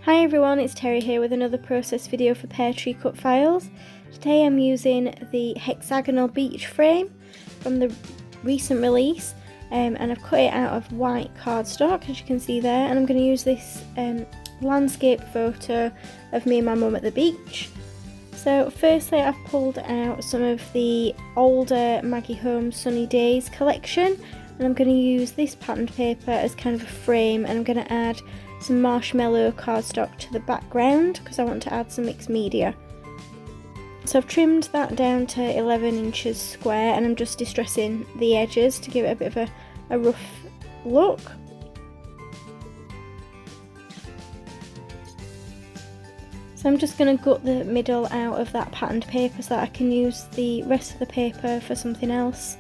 Hi everyone, it's Terry here with another process video for Peartree Cutfiles. Today I'm using the Hexagonal beach frame from the recent release and I've cut it out of white cardstock, as you can see there, and I'm going to use this landscape photo of me and my mum at the beach. So firstly, I've pulled out some of the older Maggie Holmes Sunny Days collection, and I'm going to use this patterned paper as kind of a frame, and I'm going to add some marshmallow cardstock to the background because I want to add some mixed media. So I've trimmed that down to 11 inches square, and I'm just distressing the edges to give it a bit of a rough look. So I'm just going to gut the middle out of that patterned paper so that I can use the rest of the paper for something else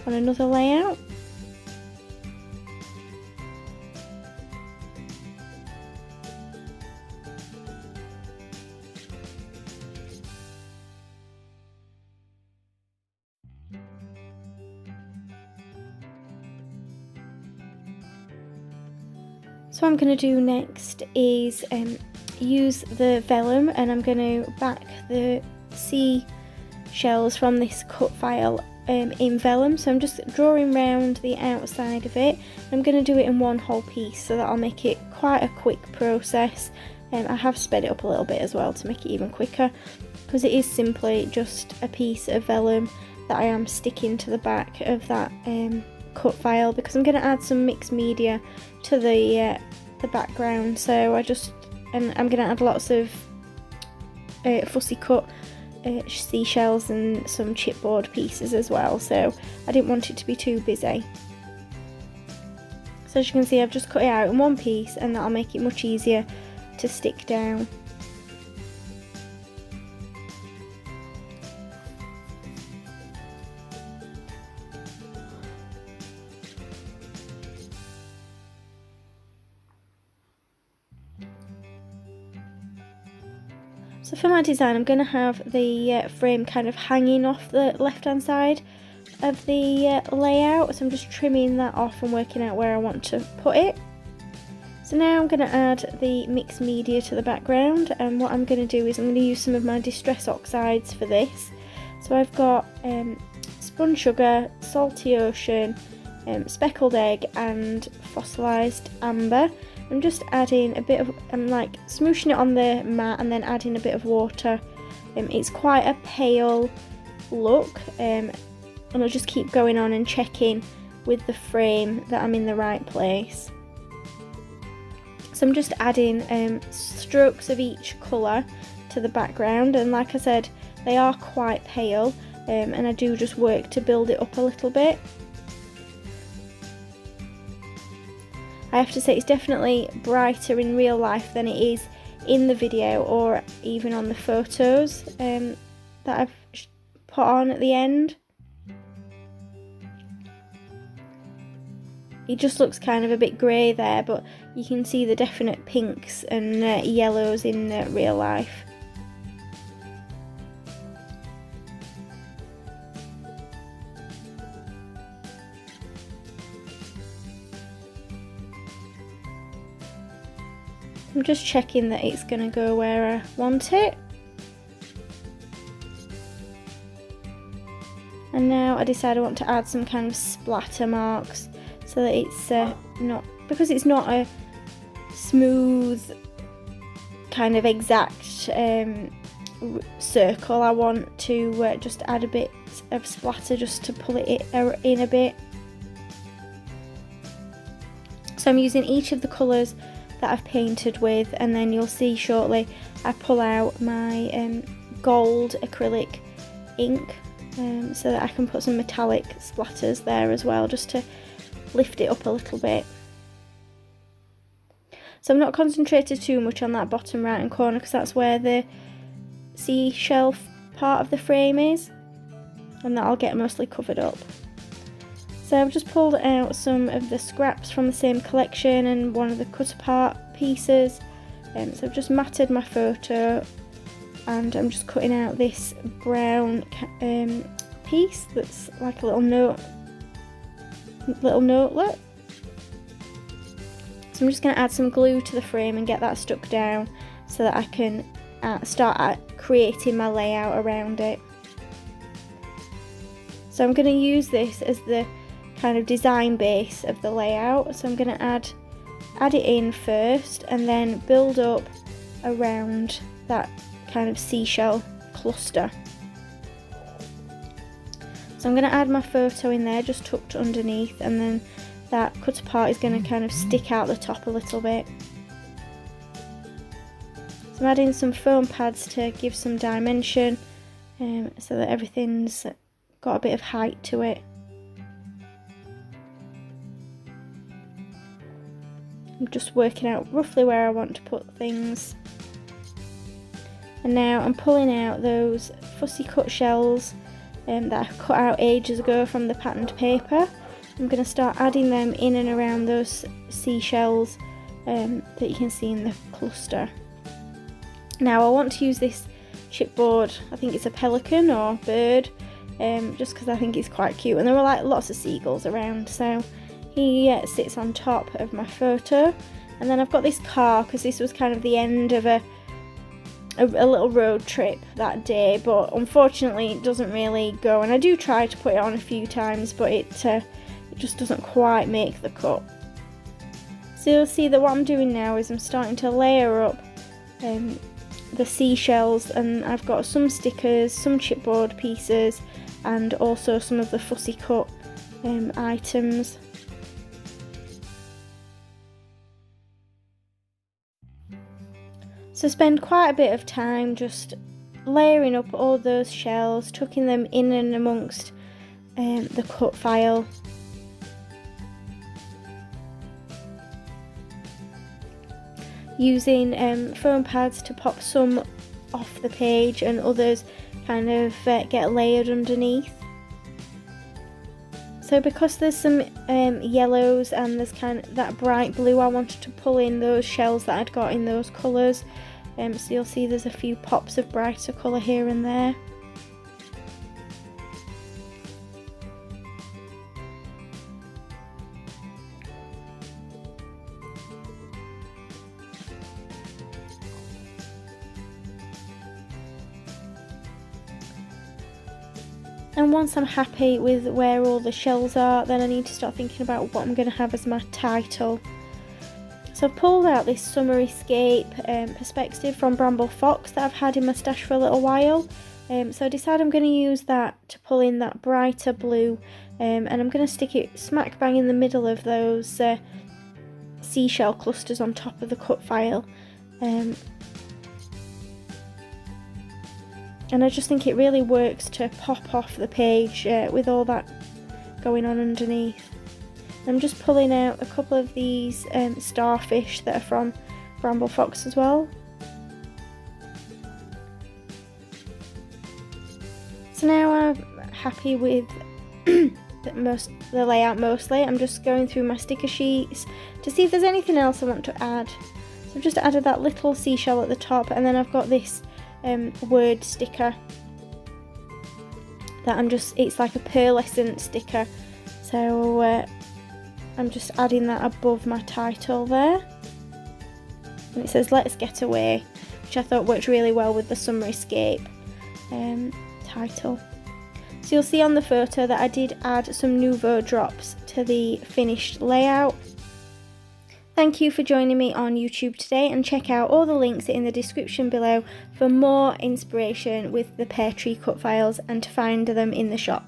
on another layout. So what I'm going to do next is use the vellum, and I'm going to back the sea shells from this cut file in vellum. So I'm just drawing round the outside of it. I'm going to do it in one whole piece so that I'll make it quite a quick process. I have sped it up a little bit as well to make it even quicker, because it is simply just a piece of vellum that I am sticking to the back of that cut file, because I'm going to add some mixed media to the background. So I'm going to add lots of fussy cut seashells and some chipboard pieces as well, so I didn't want it to be too busy. So as you can see, I've just cut it out in one piece, and that'll make it much easier to stick down. So for my design, I'm going to have the frame kind of hanging off the left hand side of the layout, so I'm just trimming that off and working out where I want to put it. So now I'm going to add the mixed media to the background, and what I'm going to do is I'm going to use some of my distress oxides for this. So I've got spun sugar, salty ocean, speckled egg and fossilised amber. I'm just adding a bit of, I'm like smooshing it on the mat and then adding a bit of water. It's quite a pale look, and I'll just keep going on and checking with the frame that I'm in the right place. So I'm just adding strokes of each colour to the background, and like I said, they are quite pale, and I do just work to build it up a little bit. I have to say, it's definitely brighter in real life than it is in the video or even on the photos that I've put on at the end. It just looks kind of a bit grey there, but you can see the definite pinks and yellows in real life. I'm just checking that it's going to go where I want it. And now I decide I want to add some kind of splatter marks so that it's not, because it's not a smooth kind of exact circle, I want to just add a bit of splatter just to pull it in a bit. So I'm using each of the colours that I've painted with, and then you'll see shortly I pull out my gold acrylic ink so that I can put some metallic splatters there as well, just to lift it up a little bit. So I'm not concentrated too much on that bottom right hand corner, because that's where the seashell part of the frame is, and that'll get mostly covered up. So I've just pulled out some of the scraps from the same collection and one of the cut apart pieces. So I've just matted my photo, and I'm just cutting out this brown piece that's like a little notelet. So I'm just going to add some glue to the frame and get that stuck down so that I can start creating my layout around it. So I'm going to use this as the kind of design base of the layout. So I'm going to add it in first and then build up around that kind of seashell cluster. So I'm going to add my photo in there, just tucked underneath, and then that cut apart is going to kind of stick out the top a little bit. So I'm adding some foam pads to give some dimension, so that everything's got a bit of height to it. I'm just working out roughly where I want to put things. And now I'm pulling out those fussy cut shells that I cut out ages ago from the patterned paper. I'm going to start adding them in and around those seashells that you can see in the cluster. Now I want to use this chipboard, I think it's a pelican or bird, just because I think it's quite cute, and there were like lots of seagulls around, so he sits on top of my photo. And then I've got this car because this was kind of the end of a little road trip that day, but unfortunately it doesn't really go, and I do try to put it on a few times, but it just doesn't quite make the cut. So you'll see that what I'm doing now is I'm starting to layer up the seashells, and I've got some stickers, some chipboard pieces, and also some of the fussy cut items. So spend quite a bit of time just layering up all those shells, tucking them in and amongst the cut file. Using foam pads to pop some off the page and others kind of get layered underneath. So because there's some yellows and there's kind of that bright blue, I wanted to pull in those shells that I'd got in those colours. So you'll see there's a few pops of brighter colour here and there. And once I'm happy with where all the shells are, then I need to start thinking about what I'm going to have as my title. So I've pulled out this summerscape perspective from Bramble Fox that I've had in my stash for a little while. So I decided I'm going to use that to pull in that brighter blue, and I'm going to stick it smack bang in the middle of those seashell clusters on top of the cut file. And I just think it really works to pop off the page with all that going on underneath. I'm just pulling out a couple of these starfish that are from Bramble Fox as well. So now I'm happy with the layout mostly. I'm just going through my sticker sheets to see if there's anything else I want to add. So I've just added that little seashell at the top, and then I've got this word sticker that it's like a pearlescent sticker, so I'm just adding that above my title there, and it says "Let's Get Away," which I thought worked really well with the Summerscape title. So you'll see on the photo that I did add some Nouveau drops to the finished layout. Thank you for joining me on YouTube today, and check out all the links in the description below for more inspiration with the Peartree cut files and to find them in the shop.